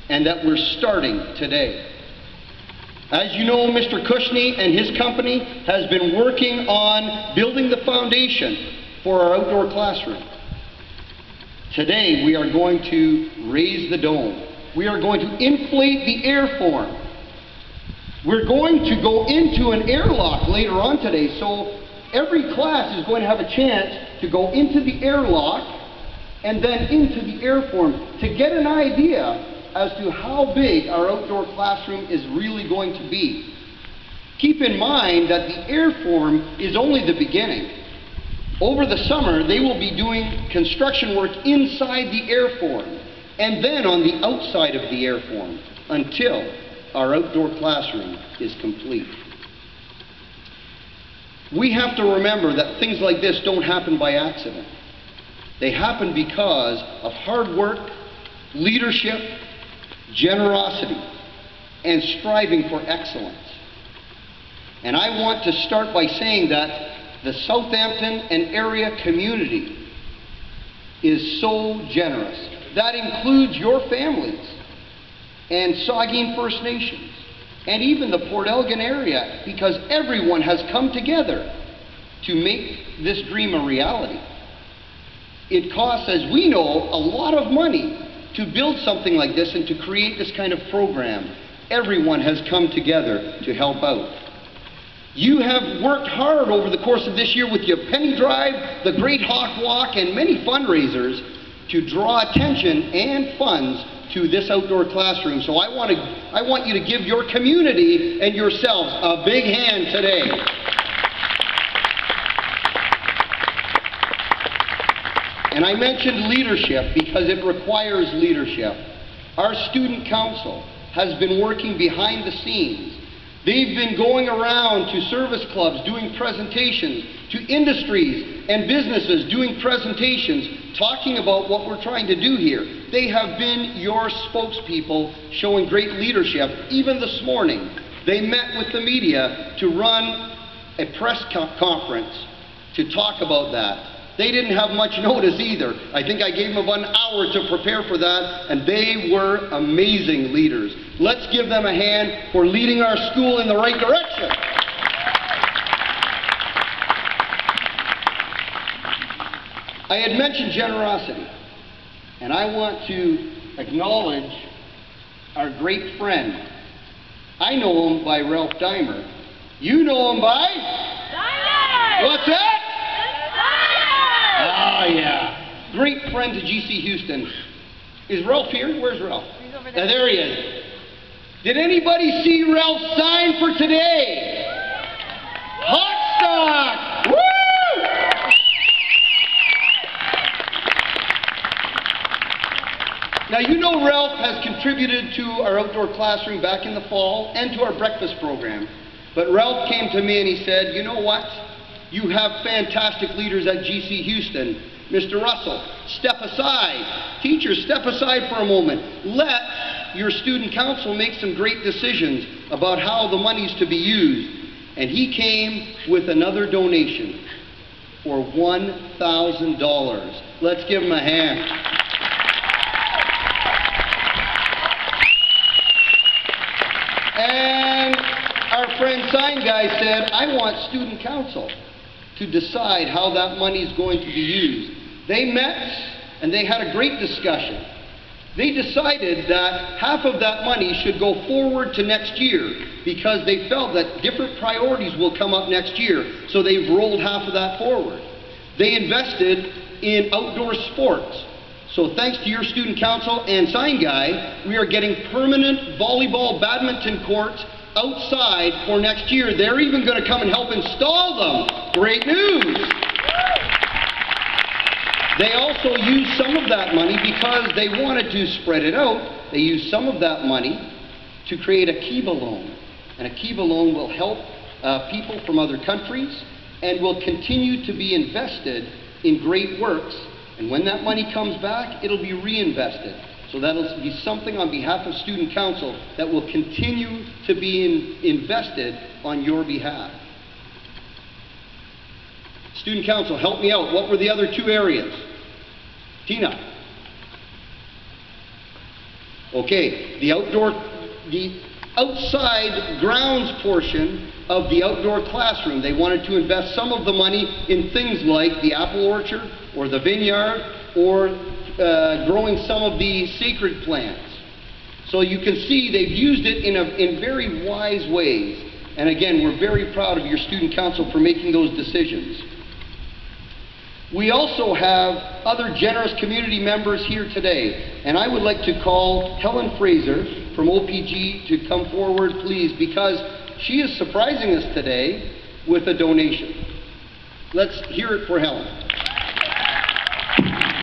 and that we're starting today. As you know, Mr. Cushney and his company has been working on building the foundation for our outdoor classroom. Today we are going to raise the dome. We are going to inflate the airform. We're going to go into an airlock later on today, so every class is going to have a chance to go into the airlock and then into the airform to get an idea as to how big our outdoor classroom is really going to be. Keep in mind that the airform is only the beginning. Over the summer, they will be doing construction work inside the airform and then on the outside of the airform until our outdoor classroom is complete. We have to remember that things like this don't happen by accident. They happen because of hard work, leadership, generosity, and striving for excellence. And I want to start by saying that the Southampton and area community is so generous. That includes your families and Saugeen First Nations and even the Port Elgin area, because everyone has come together to make this dream a reality. It costs, as we know, a lot of money to build something like this and to create this kind of program. Everyone has come together to help out. You have worked hard over the course of this year with your penny drive, the Great Hawk Walk, and many fundraisers to draw attention and funds to this outdoor classroom. So I want you to give your community and yourselves a big hand today. And I mentioned leadership because it requires leadership. Our student council has been working behind the scenes. They've been going around to service clubs doing presentations, to industries and businesses doing presentations, talking about what we're trying to do here. They have been your spokespeople, showing great leadership. Even this morning, they met with the media to run a press conference to talk about that. They didn't have much notice either. I think I gave them about an hour to prepare for that, and they were amazing leaders. Let's give them a hand for leading our school in the right direction. I had mentioned generosity, and I want to acknowledge our great friend. I know him by Ralph Dimer. You know him by? Dimer! What's that? Oh, yeah. Great friend to GC Huston. Is Ralph here? Where's Ralph? He's over there. There he is. Did anybody see Ralph's sign for today? Hot stock! Woo! Now, you know Ralph has contributed to our outdoor classroom back in the fall and to our breakfast program. But Ralph came to me and he said, you know what? You have fantastic leaders at GC Huston. Mr. Russell, step aside. Teachers, step aside for a moment. Let your student council make some great decisions about how the money's to be used. And he came with another donation for $1,000. Let's give him a hand. And our friend sign guy said, I want student council to decide how that money is going to be used. They met and they had a great discussion. They decided that half of that money should go forward to next year because they felt that different priorities will come up next year, so they've rolled half of that forward. They invested in outdoor sports. So thanks to your student council and sign guy, we are getting permanent volleyball, badminton courts outside for next year. They're even going to come and help install them. Great news! They also used some of that money because they wanted to spread it out. They used some of that money to create a Kiva loan. And a Kiva loan will help people from other countries and will continue to be invested in great works. And when that money comes back, it'll be reinvested. So that'll be something on behalf of student council that will continue to be invested on your behalf. Student council, help me out. What were the other two areas? Tina. Okay, the outside grounds portion of the outdoor classroom, they wanted to invest some of the money in things like the apple orchard or the vineyard or growing some of the sacred plants. So you can see they've used it in very wise ways. And again, we're very proud of your student council for making those decisions. We also have other generous community members here today, and I would like to call Helen Fraser from OPG to come forward, please, because she is surprising us today with a donation. Let's hear it for Helen.